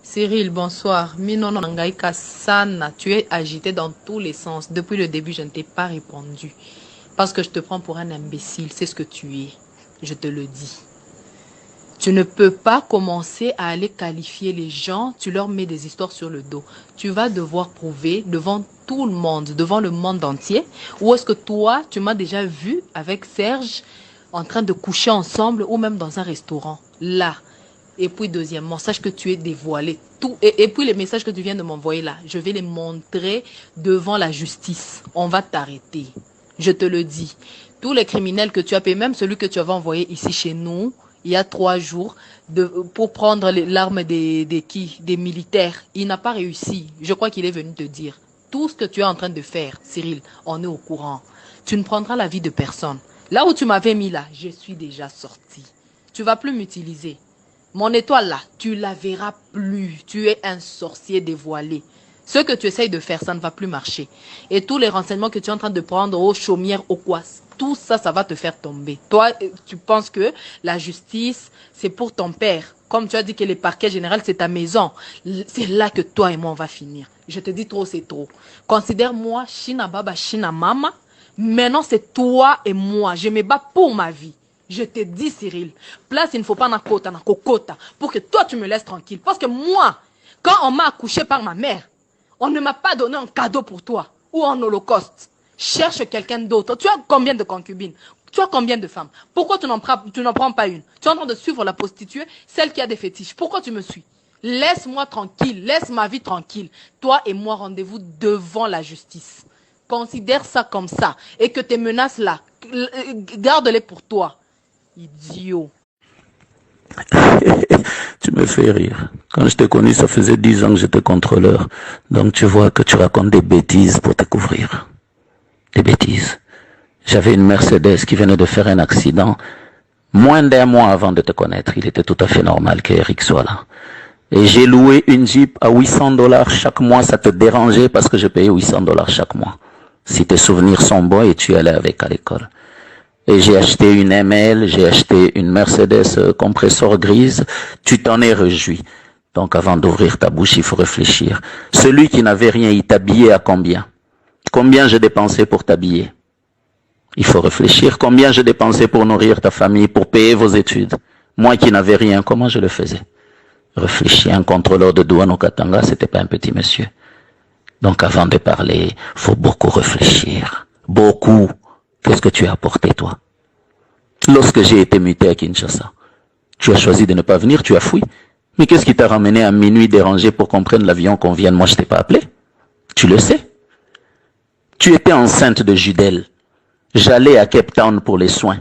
Cyril, bonsoir. Mino Nangaïka Sana, tu es agité dans tous les sens. Depuis le début, je ne t'ai pas répondu. Parce que je te prends pour un imbécile, c'est ce que tu es. Je te le dis. Tu ne peux pas commencer à aller qualifier les gens, tu leur mets des histoires sur le dos. Tu vas devoir prouver devant tout le monde, devant le monde entier, ou est-ce que toi, tu m'as déjà vu avec Serge en train de coucher ensemble ou même dans un restaurant. Là. Et puis deuxièmement, sache que tu es dévoilé. Tout, et puis les messages que tu viens de m'envoyer là, je vais les montrer devant la justice. On va t'arrêter. Je te le dis. Tous les criminels que tu as payé, même celui que tu avais envoyé ici chez nous, il y a 3 jours, pour prendre l'arme des militaires, il n'a pas réussi. Je crois qu'il est venu te dire. Tout ce que tu es en train de faire, Cyril, on est au courant. Tu ne prendras la vie de personne. Là où tu m'avais mis là, je suis déjà sorti. Tu vas plus m'utiliser. Mon étoile là, tu la verras plus. Tu es un sorcier dévoilé. Ce que tu essayes de faire, ça ne va plus marcher. Et tous les renseignements que tu es en train de prendre aux chaumières, aux quoi, tout ça, ça va te faire tomber. Toi, tu penses que la justice, c'est pour ton père. Comme tu as dit que le parquet général, c'est ta maison. C'est là que toi et moi, on va finir. Je te dis trop, c'est trop. Considère-moi Shina Baba, Shina Mama. Maintenant, c'est toi et moi. Je me bats pour ma vie. Je te dis, Cyril, place, il ne faut pas na kota, na kokota, pour que toi, tu me laisses tranquille. Parce que moi, quand on m'a accouché par ma mère, on ne m'a pas donné un cadeau pour toi, ou en holocauste. Cherche quelqu'un d'autre. Tu as combien de concubines? Tu as combien de femmes? Pourquoi tu n'en prends pas une? Tu es en train de suivre la prostituée, celle qui a des fétiches. Pourquoi tu me suis? Laisse-moi tranquille, laisse ma vie tranquille. Toi et moi, rendez-vous devant la justice. Considère ça comme ça. Et que tes menaces là, garde-les pour toi. Idiot. Tu me fais rire. Quand je t'ai connu, ça faisait 10 ans que j'étais contrôleur. Donc tu vois que tu racontes des bêtises pour te couvrir. Des bêtises. J'avais une Mercedes qui venait de faire un accident. Moins d'1 mois avant de te connaître, il était tout à fait normal qu'Eric soit là. Et j'ai loué une Jeep à $800 chaque mois. Ça te dérangeait parce que je payais $800 chaque mois. Si tes souvenirs sont bons et tu allais avec à l'école. Et j'ai acheté une ML, j'ai acheté une Mercedes compresseur grise. Tu t'en es réjoui. Donc avant d'ouvrir ta bouche, il faut réfléchir. Celui qui n'avait rien, il t'habillait à combien? Combien j'ai dépensé pour t'habiller? Il faut réfléchir. Combien j'ai dépensé pour nourrir ta famille, pour payer vos études? Moi qui n'avais rien, comment je le faisais? Réfléchis. Un contrôleur de douane au Katanga, c'était pas un petit monsieur. Donc avant de parler, faut beaucoup réfléchir. Beaucoup. Qu'est-ce que tu as apporté, toi? Lorsque j'ai été muté à Kinshasa, tu as choisi de ne pas venir, tu as fui. Mais qu'est-ce qui t'a ramené à minuit dérangé pour qu'on prenne l'avion, qu'on vienne? Moi, je t'ai pas appelé. Tu le sais. Tu étais enceinte de Judel. J'allais à Cape Town pour les soins.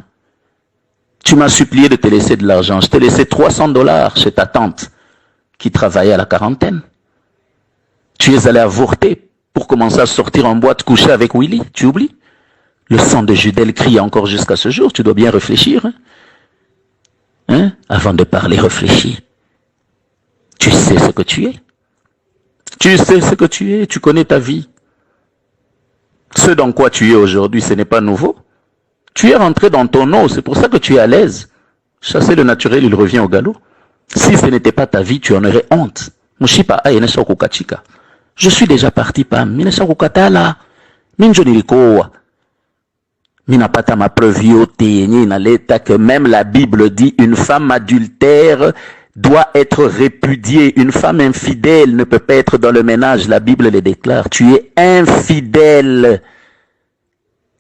Tu m'as supplié de te laisser de l'argent. Je t'ai laissé $300 chez ta tante qui travaillait à la quarantaine. Tu es allé avorter pour commencer à sortir en boîte coucher avec Willy. Tu oublies? Le sang de Judel crie encore jusqu'à ce jour. Tu dois bien réfléchir. Hein? Avant de parler, réfléchis. Tu sais ce que tu es. Tu sais ce que tu es. Tu connais ta vie. Ce dans quoi tu es aujourd'hui, ce n'est pas nouveau. Tu es rentré dans ton eau. C'est pour ça que tu es à l'aise. Chasser le naturel, il revient au galop. Si ce n'était pas ta vie, tu en aurais honte. Je suis déjà parti, Pam. Minapata ma preuve que même la Bible dit une femme adultère doit être répudiée. Une femme infidèle ne peut pas être dans le ménage. La Bible le déclare. Tu es infidèle.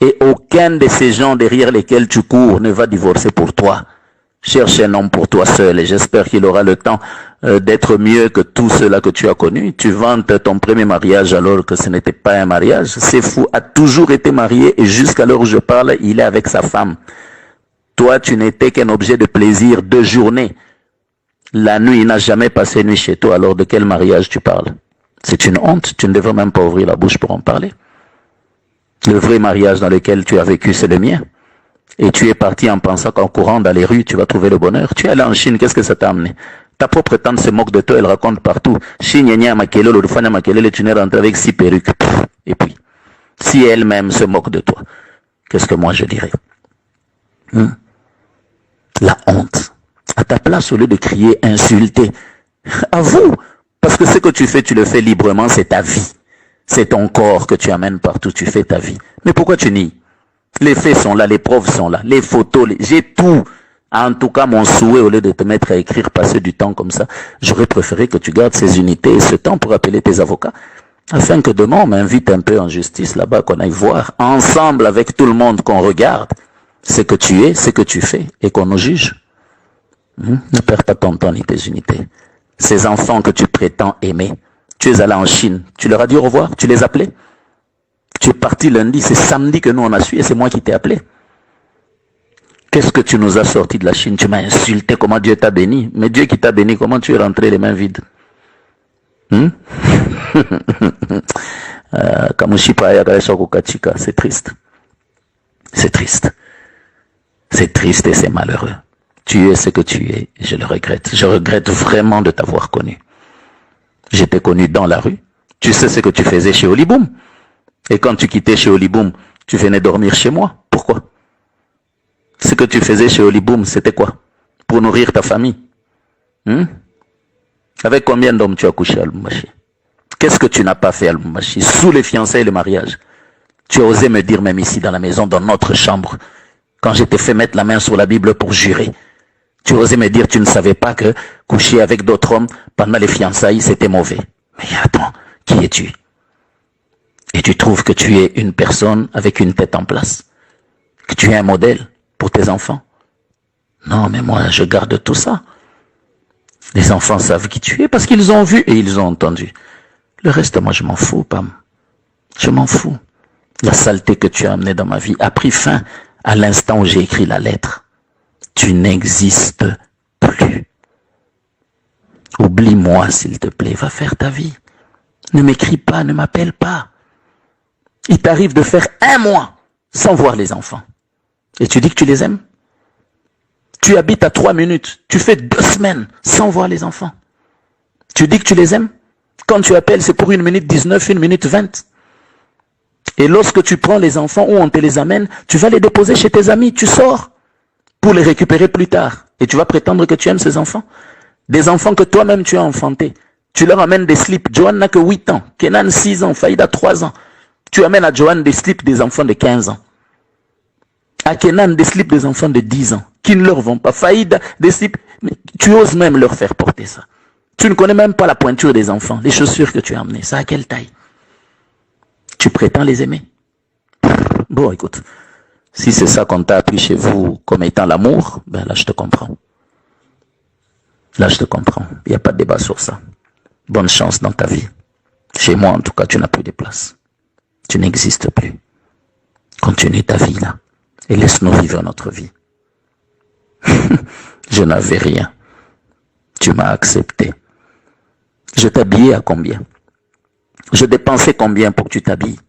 Et aucun de ces gens derrière lesquels tu cours ne va divorcer pour toi. Cherche un homme pour toi seul et j'espère qu'il aura le temps d'être mieux que tout cela que tu as connu. Tu vantes ton premier mariage alors que ce n'était pas un mariage. C'est fou, a toujours été marié et jusqu'à l'heure où je parle, il est avec sa femme. Toi, tu n'étais qu'un objet de plaisir de journée. La nuit, il n'a jamais passé nuit chez toi, alors de quel mariage tu parles? C'est une honte, tu ne devrais même pas ouvrir la bouche pour en parler. Le vrai mariage dans lequel tu as vécu, c'est le mien. Et tu es parti en pensant qu'en courant dans les rues, tu vas trouver le bonheur. Tu es allé en Chine, qu'est-ce que ça t'a amené? Ta propre tante se moque de toi, elle raconte partout. Chine, tu n'es rentré avec 6 perruques. Et puis, si elle-même se moque de toi, qu'est-ce que moi je dirais? La honte. À ta place, au lieu de crier, insulter, avoue, Parce que ce que tu fais, tu le fais librement, c'est ta vie. C'est ton corps que tu amènes partout, tu fais ta vie. Mais pourquoi tu nies? Les faits sont là, les preuves sont là, les photos, j'ai tout. En tout cas, mon souhait, au lieu de te mettre à écrire, passer du temps comme ça, j'aurais préféré que tu gardes ces unités et ce temps pour appeler tes avocats. Afin que demain, on m'invite un peu en justice là-bas, qu'on aille voir, ensemble avec tout le monde, qu'on regarde ce que tu es, ce que tu fais, et qu'on nous juge. Ne perds pas ton temps ni tes unités. Ces enfants que tu prétends aimer, tu es allé en Chine, tu leur as dit au revoir, tu les appelais. Tu es parti lundi, c'est samedi que nous on a su et c'est moi qui t'ai appelé. Qu'est-ce que tu nous as sorti de la Chine? Tu m'as insulté, comment Dieu t'a béni. Mais Dieu qui t'a béni, comment tu es rentré les mains vides? C'est triste. C'est triste. C'est triste et c'est malheureux. Tu es ce que tu es, et je le regrette. Je regrette vraiment de t'avoir connu. J'étais connu dans la rue. Tu sais ce que tu faisais chez Oliboum. Et quand tu quittais chez Oliboum, tu venais dormir chez moi. Pourquoi? Ce que tu faisais chez Oliboum, c'était quoi? Pour nourrir ta famille. Avec combien d'hommes tu as couché à Lubumbashi? Qu'est-ce que tu n'as pas fait à Lubumbashi? Sous les fiançailles et le mariage. Tu as osé me dire même ici dans la maison, dans notre chambre, quand je t'ai fait mettre la main sur la Bible pour jurer. Tu as osé me dire tu ne savais pas que coucher avec d'autres hommes pendant les fiançailles, c'était mauvais. Mais attends, qui es-tu? Et tu trouves que tu es une personne avec une tête en place? Que tu es un modèle pour tes enfants? Non, mais moi, je garde tout ça. Les enfants savent qui tu es parce qu'ils ont vu et ils ont entendu. Le reste, moi, je m'en fous, Pam. Je m'en fous. La saleté que tu as amenée dans ma vie a pris fin à l'instant où j'ai écrit la lettre. Tu n'existes plus. Oublie-moi, s'il te plaît. Va faire ta vie. Ne m'écris pas, ne m'appelle pas. Il t'arrive de faire 1 mois sans voir les enfants. Et tu dis que tu les aimes? Tu habites à 3 minutes. Tu fais 2 semaines sans voir les enfants. Tu dis que tu les aimes? Quand tu appelles, c'est pour 1 minute 19, 1 minute 20. Et lorsque tu prends les enfants ou on te les amène, tu vas les déposer chez tes amis. Tu sors pour les récupérer plus tard. Et tu vas prétendre que tu aimes ces enfants. Des enfants que toi-même tu as enfantés. Tu leur amènes des slips. Johan n'a que 8 ans. Kenan 6 ans. Faïda 3 ans. Tu amènes à Johan des slips des enfants de 15 ans. À Kenan des slips des enfants de 10 ans. Qui ne leur vont pas. Faïda des slips. Mais tu oses même leur faire porter ça. Tu ne connais même pas la pointure des enfants. Les chaussures que tu as amenées. Ça à quelle taille? Tu prétends les aimer? Bon, écoute. Si c'est ça qu'on t'a appris chez vous comme étant l'amour, ben là je te comprends. Là je te comprends. Il n'y a pas de débat sur ça. Bonne chance dans ta vie. Chez moi en tout cas, tu n'as plus de place. Tu n'existes plus. Continue ta vie là. Et laisse-nous vivre notre vie. Je n'avais rien. Tu m'as accepté. Je t'habillais à combien? Je dépensais combien pour que tu t'habilles?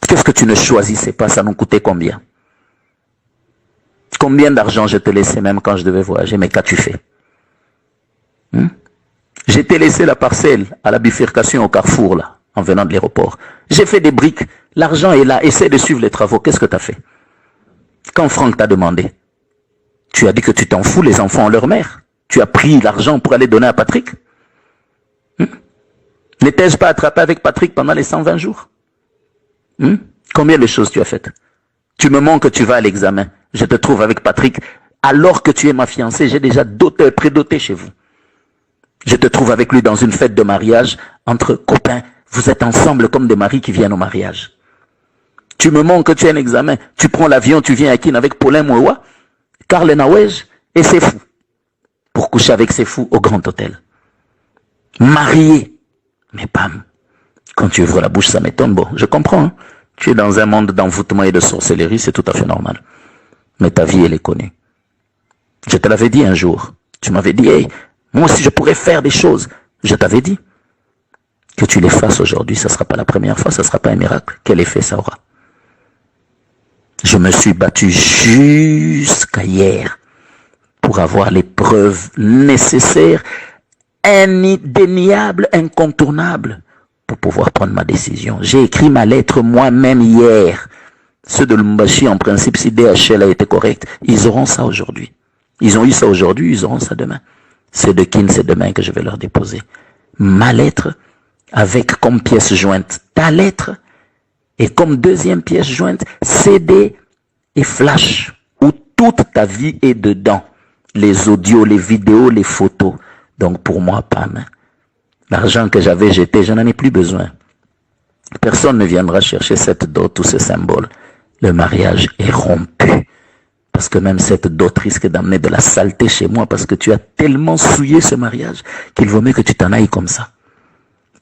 Qu'est-ce que tu ne choisissais pas? Ça nous coûtait combien? Combien d'argent je te laissais même quand je devais voyager? Mais qu'as-tu fait? J'ai t'ai laissé la parcelle à la bifurcation au carrefour là, en venant de l'aéroport. J'ai fait des briques. L'argent est là. Essaie de suivre les travaux. Qu'est-ce que tu as fait? Quand Franck t'a demandé, tu as dit que tu t'en fous, les enfants ont leur mère. Tu as pris l'argent pour aller donner à Patrick. N'étais-je pas attrapé avec Patrick pendant les 120 jours? Combien de choses tu as faites? Tu me montres que tu vas à l'examen. Je te trouve avec Patrick. Alors que tu es ma fiancée, j'ai déjà prédoté chez vous. Je te trouve avec lui dans une fête de mariage entre copains. Vous êtes ensemble comme des maris qui viennent au mariage. Tu me montres que tu as un examen. Tu prends l'avion, tu viens à Kin avec Paulin Mouewa, Karl Nawej et c'est fou. Pour coucher avec ces fous au Grand Hôtel. Marié. Mais bam. Quand tu ouvres la bouche, ça m'étonne. Bon, je comprends. Hein. Tu es dans un monde d'envoûtement et de sorcellerie, c'est tout à fait normal. Mais ta vie, elle est connue. Je te l'avais dit un jour. Tu m'avais dit, hey, moi aussi je pourrais faire des choses. Je t'avais dit. Que tu les fasses aujourd'hui, ça ne sera pas la première fois, ça ne sera pas un miracle. Quel effet ça aura? Je me suis battu jusqu'à hier pour avoir les preuves nécessaires, indéniables, incontournables, pour pouvoir prendre ma décision. J'ai écrit ma lettre moi-même hier. Ceux de Lubumbashi, en principe, si DHL a été correct, ils auront ça aujourd'hui. Ils ont eu ça aujourd'hui, ils auront ça demain. C'est de Kin, c'est demain que je vais leur déposer. ma lettre avec comme pièce jointe ta lettre et comme deuxième pièce jointe CD et flash où toute ta vie est dedans. Les audios, les vidéos, les photos. Donc pour moi, Pam, l'argent que j'avais jeté, je n'en ai plus besoin. Personne ne viendra chercher cette dot ou ce symbole. Le mariage est rompu. Parce que même cette dot risque d'amener de la saleté chez moi parce que tu as tellement souillé ce mariage qu'il vaut mieux que tu t'en ailles comme ça.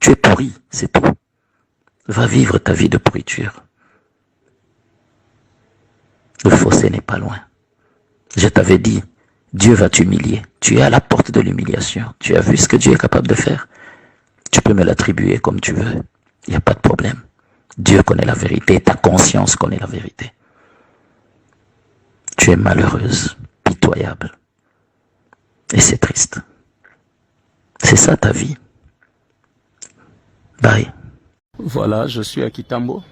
Tu es pourri, c'est tout. Va vivre ta vie de pourriture. Le fossé n'est pas loin. Je t'avais dit, Dieu va t'humilier. Tu es à la porte de l'humiliation. Tu as vu ce que Dieu est capable de faire. Tu peux me l'attribuer comme tu veux. Il n'y a pas de problème. Dieu connaît la vérité. Ta conscience connaît la vérité. Tu es malheureuse, pitoyable. Et c'est triste. C'est ça ta vie. Bye. Voilà, je suis à Kitambo.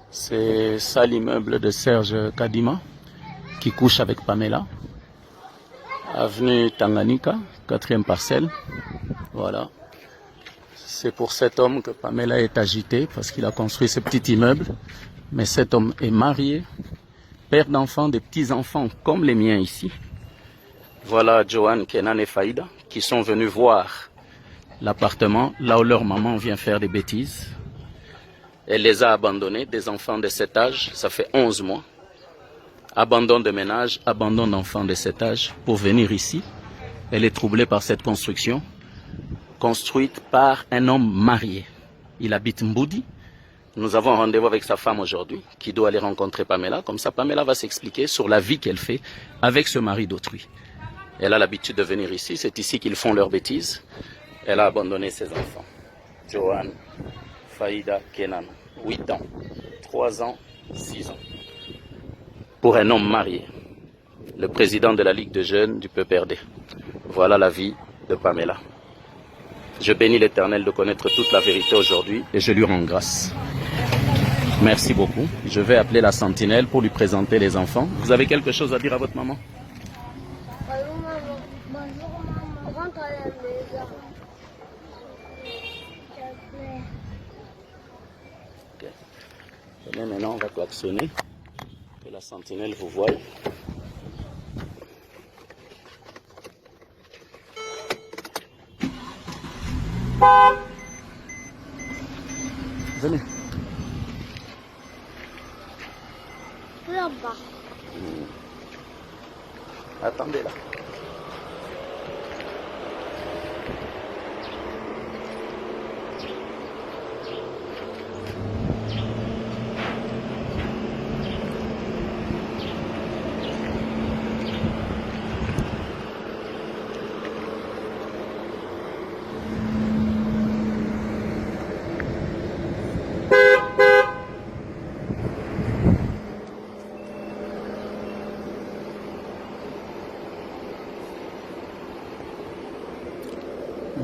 C'est ça l'immeuble de Serge Kadima qui couche avec Pamela. Avenue Tanganyika, 4e parcelle. Voilà. C'est pour cet homme que Pamela est agitée parce qu'il a construit ce petit immeuble. Mais cet homme est marié, père d'enfants, des petits-enfants comme les miens ici. Voilà Johan, Kenan et Faïda qui sont venus voir l'appartement là où leur maman vient faire des bêtises. Elle les a abandonnés, des enfants de cet âge, ça fait 11 mois. Abandon de ménage, abandon d'enfants de cet âge pour venir ici. Elle est troublée par cette construction, construite par un homme marié. Il habite Mboudi. Nous avons un rendez-vous avec sa femme aujourd'hui, qui doit aller rencontrer Pamela. Comme ça, Pamela va s'expliquer sur la vie qu'elle fait avec ce mari d'autrui. Elle a l'habitude de venir ici, c'est ici qu'ils font leurs bêtises. Elle a abandonné ses enfants. Johan, Faïda, Kenan, 8 ans, 3 ans, 6 ans. Pour un homme marié, le président de la Ligue de jeunes du PPRD. Voilà la vie de Pamela. Je bénis l'Éternel de connaître toute la vérité aujourd'hui et je lui rends grâce. Merci beaucoup. Je vais appeler la sentinelle pour lui présenter les enfants. Vous avez quelque chose à dire à votre maman? Bonjour maman. Bonjour maman. Rentre à la maison. Ok. Bien, maintenant, on va klaxonner. Que la sentinelle vous voie. Venez. Là-bas. Attendez là.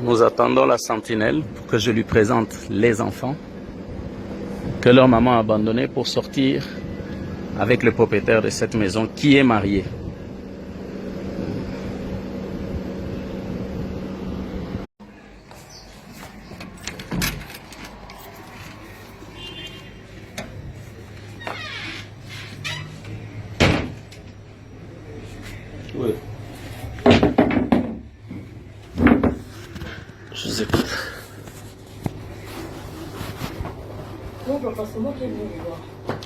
Nous attendons la sentinelle pour que je lui présente les enfants que leur maman a abandonnés pour sortir avec le propriétaire de cette maison qui est marié. Oui. Je vous écoute. Non, papa, c'est moi qui est venu vous voir.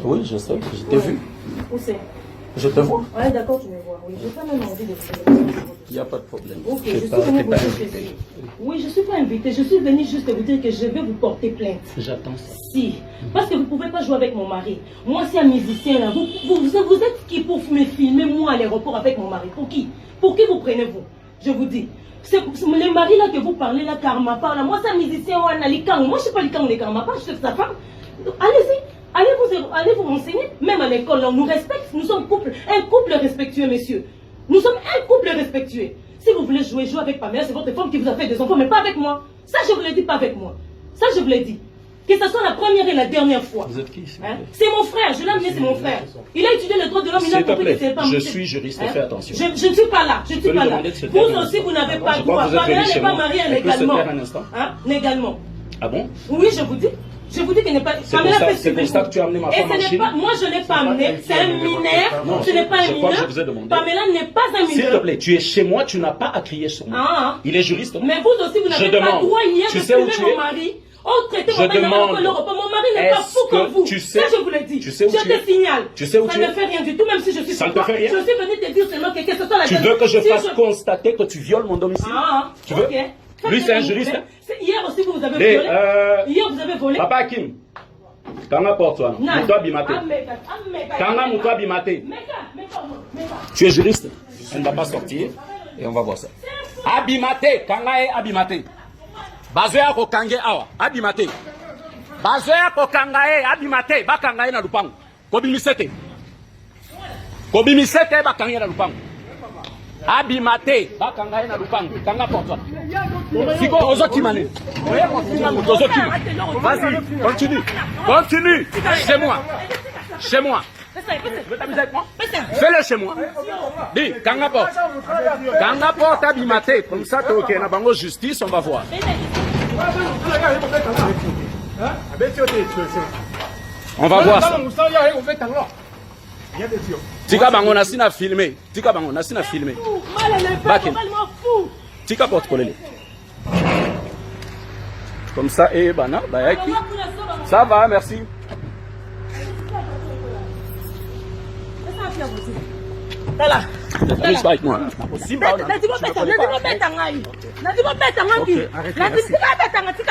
Oui, je sais, je t'ai vu. Où c'est? Je te vois. Ouais, d'accord, tu me vois. Oui, j'ai pas même envie de vous. Il n'y a pas de problème. Ok, je suis venue vous dire. Oui, je ne suis pas invitée. Je suis venue juste vous dire que je vais vous porter plainte. J'attends ça. Si. Parce que vous ne pouvez pas jouer avec mon mari. Moi, c'est un musicien là. Vous êtes qui pour me filmer, moi, à l'aéroport avec mon mari? Pour qui? Pour qui vous prenez-vous? Je vous dis. C'est le mari là que vous parlez là, Karma parle. Moi, c'est un musicien, moi, je ne suis pas le Kang, les Karma pas, je suis sa femme. Allez-y. Allez vous renseigner. Même à l'école, on nous respecte. Nous sommes un couple respectueux, messieurs. Nous sommes un couple respectueux. Si vous voulez jouer avec Pamela, c'est votre femme qui vous a fait des enfants, mais pas avec moi. Ça, je vous l'ai dit, pas avec moi. Ça, je vous l'ai dit. Que ce soit la première et la dernière fois. Vous êtes qui? Hein? C'est mon frère, je l'ai amené, c'est mon frère. Il a étudié le droit de l'homme, il a compris que c'est pas mon je frère. suis juriste, Hein? fais attention. Je ne suis pas là, je ne suis pas là. Vous aussi, vous n'avez pas le droit. Pamela n'est pas mariée légalement. Hein? Légalement. Ah bon? Oui, je vous dis. Je vous dis qu'elle n'est pas. Pamela fait c'est pour ça que tu as amené ma femme en Chine. Moi, je ne l'ai pas amené. C'est un mineur. Tu n'es pas un mineur. Je vous ai demandé. Pamela n'est pas un mineur. S'il te plaît, tu es chez moi, tu n'as pas à crier sur moi. Ah. Il est juriste. Mais vous aussi, vous n'avez pas le droit hier de filmer mon mari. Oh, traitez mon mari. Mon mari n'est pas fou comme vous. Ça, je vous l'ai dit. Je te signale. Tu sais où tu es? Ça ne fait rien du tout, même si je suis. Ça ne te fait rien. Je suis venu te dire seulement que ce soit la. Tu veux que je fasse constater que tu violes mon domicile? Ah, tu veux? Lui, c'est un juriste. Hier aussi, vous avez volé. Hier, vous avez volé. Papa Hakim. Kanga porte-toi. Moutoua Bimate. Kanga Moutoua Bimate. Tu es juriste. On ne va pas sortir et on va voir ça. Abimate. Kanga est Abimate. Bazoya ko kange awa. Abimate. Bazoya ko kanga e Abimate. Ba kanga e na lupango. Kobimisete. Kobimisete ba kanga e na lupango. Abimate. Ba kanga e na lupango. Kanga porte-toi. Siko ozokimane. Vas-y, continue. Continue. Chez moi. Chez moi. Tu veux t'amuser avec moi? Fais-le chez moi. Dis, Kanga porte. Kanga porte Abimate. Comme ça, tu es ok. On a bango justice, on va voir. On va voir ça. Tika bango nasina filmé. Tika bango nasina filmé. Bakin. Tika porte kolele. Comme ça, et bana, bayaki. Ça va, merci. Voilà. Reste avec moi.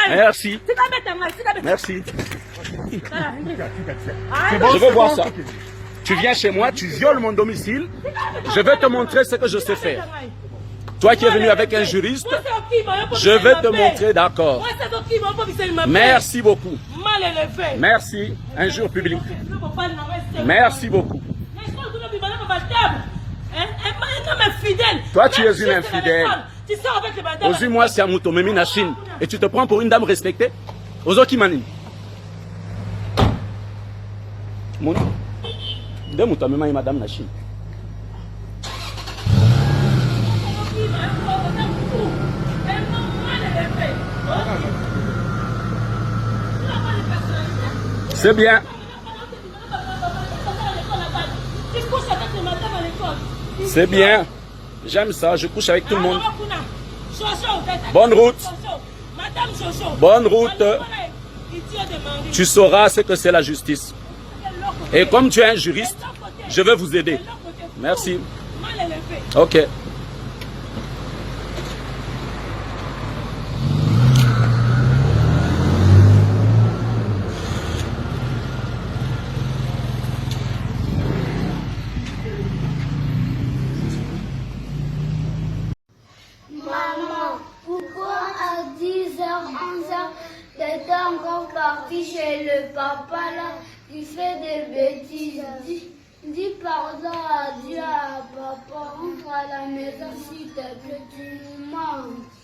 Merci. Merci. Je veux voir ça. Tu viens chez moi, tu violes mon domicile. Je vais te montrer ce que je sais faire. Toi qui es venu avec un juriste, je vais te montrer, d'accord. Merci beaucoup. Merci. Un jour public. Merci beaucoup. Toi, tu es une infidèle. Aujourd'hui, moi, c'est Amouto Memi na Chine. Et tu te prends pour une dame respectée? Ozoki Manine. Mon. De Mouto Memi madame na Chine. C'est bien. C'est bien. J'aime ça. Je couche avec tout le monde. Bonne route. Bonne route. Tu sauras ce que c'est la justice. Et comme tu es un juriste, je vais vous aider. Merci. Ok. T'es encore parti chez le papa là, qui fait des bêtises. Dis pardon à Dieu, à papa, rentre à la maison s'il te plaît, tu nous manques.